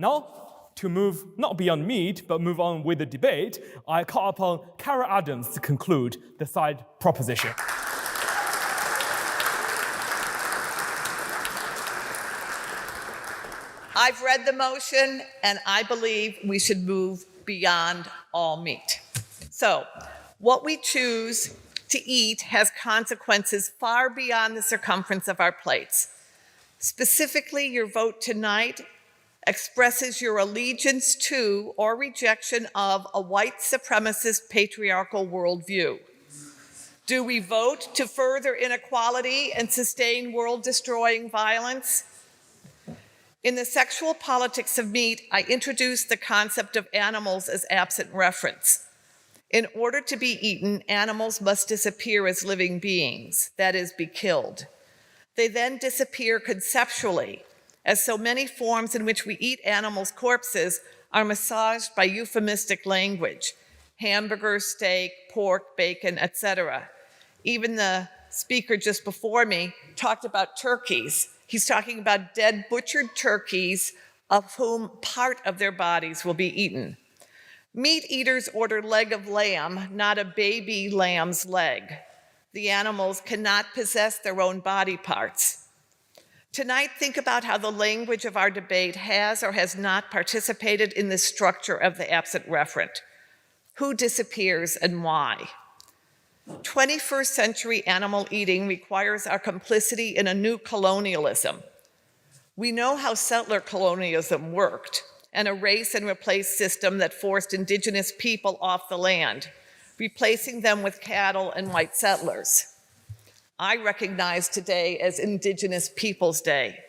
Now, to move not beyond meat, but move on with the debate, I call upon Kara Adams to conclude the side proposition. I've read the motion, and I believe we should move beyond all meat. So, what we choose to eat has consequences far beyond the circumference of our plates. Specifically, your vote tonight expresses your allegiance to or rejection of a white supremacist patriarchal worldview. Do we vote to further inequality and sustain world-destroying violence? In the sexual politics of meat, I introduced the concept of animals as absent reference. In order to be eaten, animals must disappear as living beings, that is, be killed. They then disappear conceptually, as so many forms in which we eat animals' corpses are massaged by euphemistic language: hamburger, steak, pork, bacon, etc. Even the speaker just before me talked about turkeys. He's talking about dead, butchered turkeys of whom part of their bodies will be eaten. Meat eaters order leg of lamb, not a baby lamb's leg. The animals cannot possess their own body parts. Tonight, think about how the language of our debate has or has not participated in the structure of the absent referent. Who disappears and why? 21st century animal eating requires our complicity in a new colonialism. We know how settler colonialism worked, an erase and replace system that forced indigenous people off the land, replacing them with cattle and white settlers. I recognize today as Indigenous Peoples Day.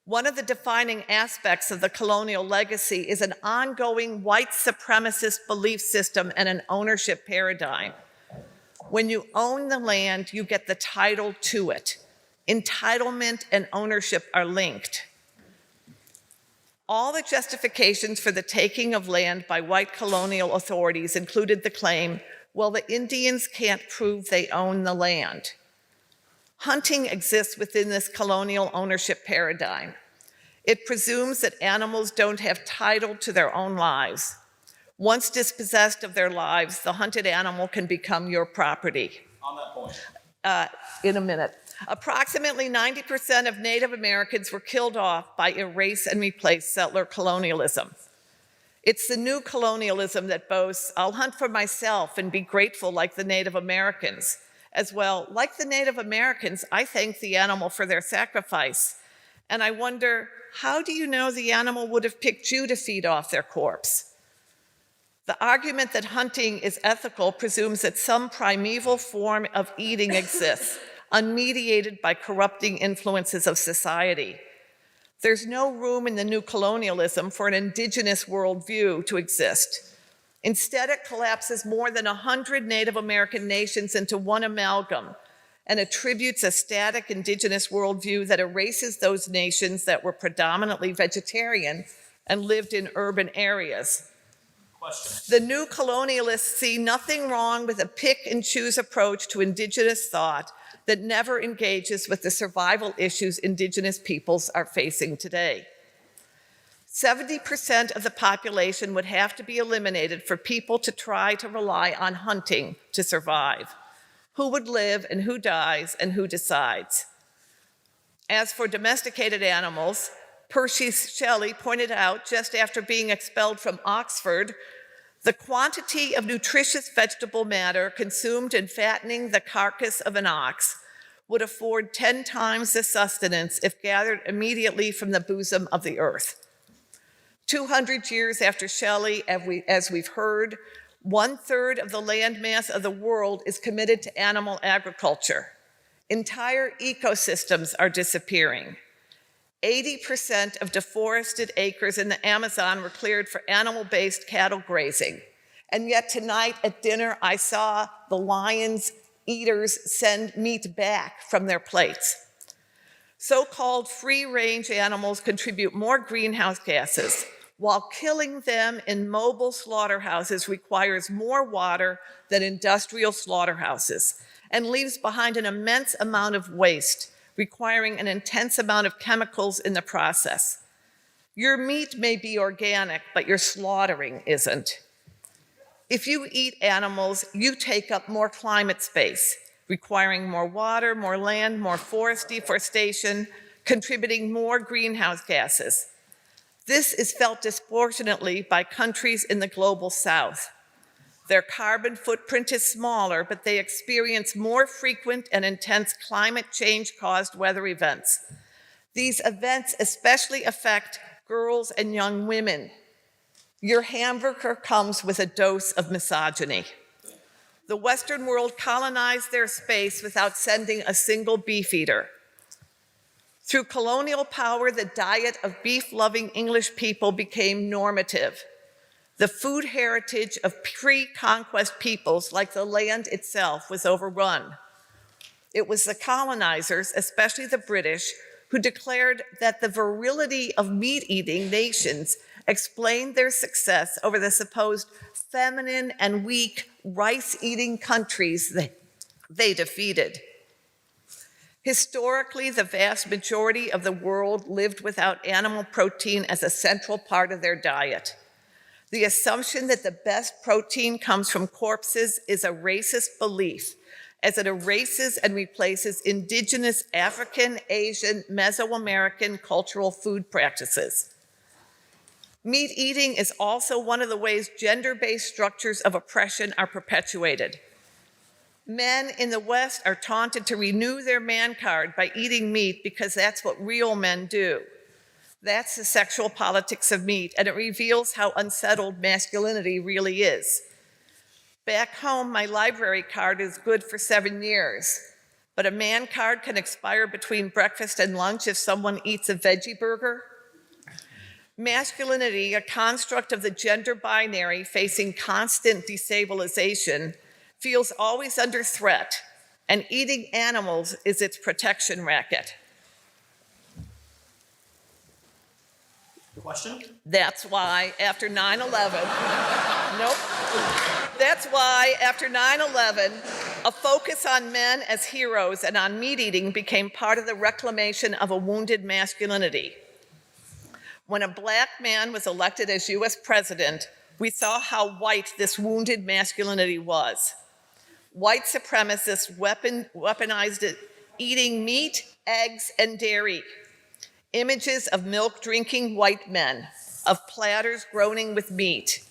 One of the defining aspects of the colonial legacy is an ongoing white supremacist belief system and an ownership paradigm. When you own the land, you get the title to it. Entitlement and ownership are linked. All the justifications for the taking of land by white colonial authorities included the claim, well, the Indians can't prove they own the land. Hunting exists within this colonial ownership paradigm. It presumes that animals don't have title to their own lives. Once dispossessed of their lives, the hunted animal can become your property. On that point. In a minute. Approximately 90% of Native Americans were killed off by erase and replace settler colonialism. It's the new colonialism that boasts, I'll hunt for myself and be grateful like the Native Americans. As well, like the Native Americans, I thank the animal for their sacrifice. And I wonder, how do you know the animal would have picked you to feed off their corpse? The argument that hunting is ethical presumes that some primeval form of eating exists, unmediated by corrupting influences of society. There's no room in the new colonialism for an indigenous worldview to exist. Instead, it collapses more than 100 Native American nations into one amalgam and attributes a static indigenous worldview that erases those nations that were predominantly vegetarian and lived in urban areas. The new colonialists see nothing wrong with a pick-and-choose approach to indigenous thought that never engages with the survival issues indigenous peoples are facing today. 70% of the population would have to be eliminated for people to try to rely on hunting to survive. Who would live and who dies and who decides? As for domesticated animals, Percy Shelley pointed out just after being expelled from Oxford, the quantity of nutritious vegetable matter consumed in fattening the carcass of an ox would afford 10 times the sustenance if gathered immediately from the bosom of the earth. 200 years after Shelley, as we've heard, 1/3 of the landmass of the world is committed to animal agriculture. Entire ecosystems are disappearing. 80% of deforested acres in the Amazon were cleared for animal-based cattle grazing. And yet tonight at dinner, I saw the lions eaters send meat back from their plates. So-called free-range animals contribute more greenhouse gases, while killing them in mobile slaughterhouses requires more water than industrial slaughterhouses and leaves behind an immense amount of waste, requiring an intense amount of chemicals in the process. Your meat may be organic, but your slaughtering isn't. If you eat animals, you take up more climate space, requiring more water, more land, more forest deforestation, contributing more greenhouse gases. This is felt disproportionately by countries in the global south. Their carbon footprint is smaller, but they experience more frequent and intense climate change-caused weather events. These events especially affect girls and young women. Your hamburger comes with a dose of misogyny. The Western world colonized their space without sending a single beef eater. Through colonial power, the diet of beef-loving English people became normative. The food heritage of pre-conquest peoples, like the land itself, was overrun. It was the colonizers, especially the British, who declared that the virility of meat-eating nations explained their success over the supposed feminine and weak rice-eating countries they defeated. Historically, the vast majority of the world lived without animal protein as a central part of their diet. The assumption that the best protein comes from corpses is a racist belief, as it erases and replaces indigenous African, Asian, Mesoamerican cultural food practices. Meat eating is also one of the ways gender-based structures of oppression are perpetuated. Men in the West are taunted to renew their man card by eating meat because that's what real men do. That's the sexual politics of meat, and it reveals how unsettled masculinity really is. Back home, my library card is good for 7 years, but a man card can expire between breakfast and lunch if someone eats a veggie burger. Masculinity, a construct of the gender binary facing constant destabilization, feels always under threat, and eating animals is its protection racket. Question? That's why after 9/11, That's why after 9/11, a focus on men as heroes and on meat eating became part of the reclamation of a wounded masculinity. When a Black man was elected as US president, we saw how white this wounded masculinity was. White supremacists weaponized it, eating meat, eggs, and dairy. Images of milk-drinking white men, of platters groaning with meat,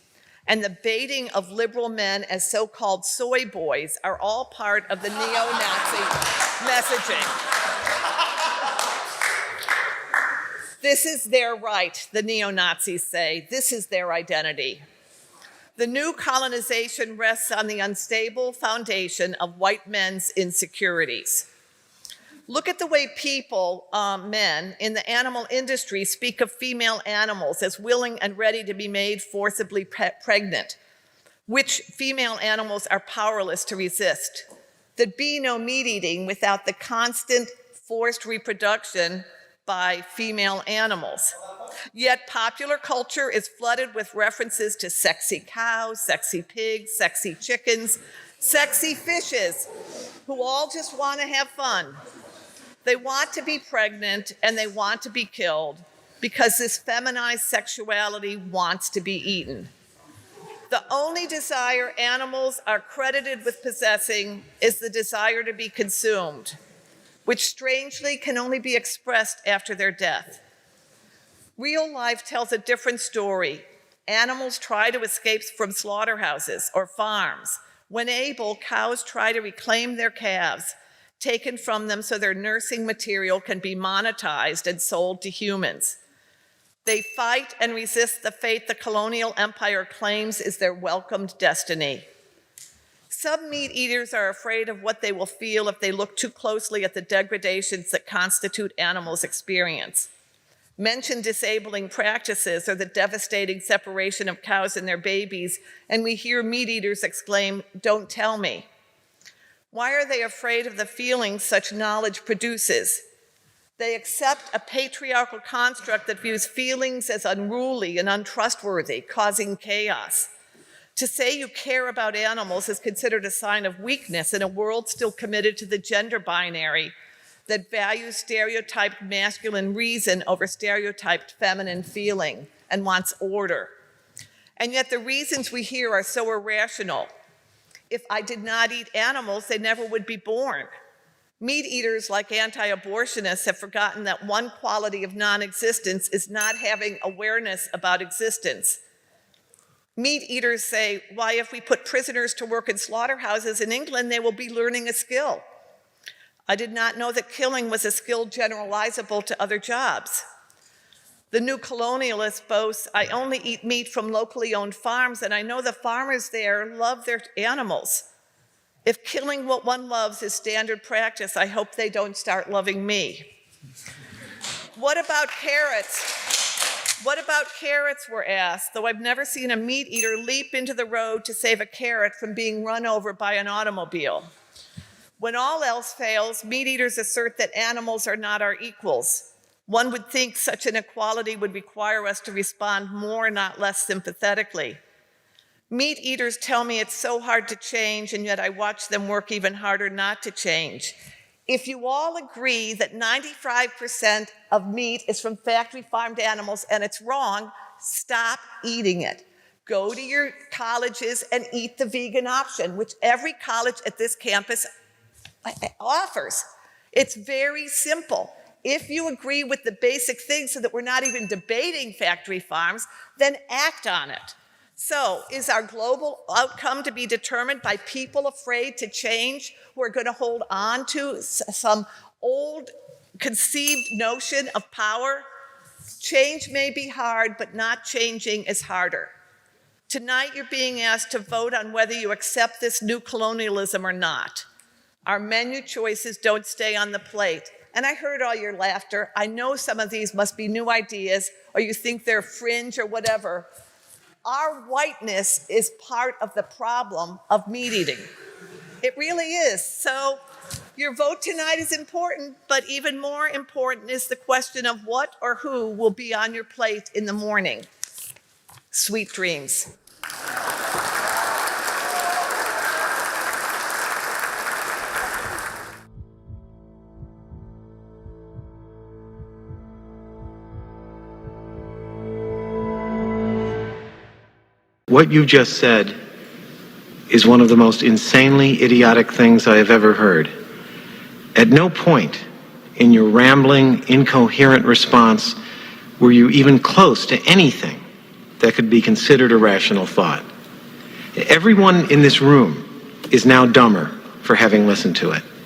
and the baiting of liberal men as so-called soy boys are all part of the neo-Nazi messaging. This is their right, the neo-Nazis say. This is their identity. The new colonization rests on the unstable foundation of white men's insecurities. Look at the way people, men, in the animal industry speak of female animals as willing and ready to be made forcibly pregnant, which female animals are powerless to resist. There'd be no meat eating without the constant forced reproduction by female animals. Yet popular culture is flooded with references to sexy cows, sexy pigs, sexy chickens, sexy fishes, who all just want to have fun. They want to be pregnant and they want to be killed because this feminized sexuality wants to be eaten. The only desire animals are credited with possessing is the desire to be consumed, which strangely can only be expressed after their death. Real life tells a different story. Animals try to escape from slaughterhouses or farms. When able, cows try to reclaim their calves, taken from them so their nursing material can be monetized and sold to humans. They fight and resist the fate the colonial empire claims is their welcomed destiny. Some meat eaters are afraid of what they will feel if they look too closely at the degradations that constitute animals' experience. Mention disabling practices or the devastating separation of cows and their babies, and we hear meat eaters exclaim, "Don't tell me." Why are they afraid of the feelings such knowledge produces? They accept a patriarchal construct that views feelings as unruly and untrustworthy, causing chaos. To say you care about animals is considered a sign of weakness in a world still committed to the gender binary that values stereotyped masculine reason over stereotyped feminine feeling and wants order. And yet the reasons we hear are so irrational. If I did not eat animals, they never would be born. Meat eaters, like anti-abortionists, have forgotten that one quality of non-existence is not having awareness about existence. Meat eaters say, why, if we put prisoners to work in slaughterhouses in England, they will be learning a skill. I did not know that killing was a skill generalizable to other jobs. The new colonialist boasts, I only eat meat from locally owned farms, and I know the farmers there love their animals. If killing what one loves is standard practice, I hope they don't start loving me. What about carrots? What about carrots, we're asked, though I've never seen a meat eater leap into the road to save a carrot from being run over by an automobile. When all else fails, meat eaters assert that animals are not our equals. One would think such an equality would require us to respond more, not less sympathetically. Meat eaters tell me it's so hard to change, and yet I watch them work even harder not to change. If you all agree that 95% of meat is from factory farmed animals and it's wrong, stop eating it. Go to your colleges and eat the vegan option, which every college at this campus offers. It's very simple. If you agree with the basic things so that we're not even debating factory farms, then act on it. So, is our global outcome to be determined by people afraid to change who are going to hold on to some old conceived notion of power? Change may be hard, but not changing is harder. Tonight, you're being asked to vote on whether you accept this new colonialism or not. Our menu choices don't stay on the plate. And I heard all your laughter. I know some of these must be new ideas, or you think they're fringe or whatever. Our whiteness is part of the problem of meat eating. It really is. So your vote tonight is important, but even more important is the question of what or who will be on your plate in the morning. Sweet dreams. What you just said is one of the most insanely idiotic things I have ever heard. At no point in your rambling, incoherent response were you even close to anything that could be considered a rational thought. Everyone in this room is now dumber for having listened to it.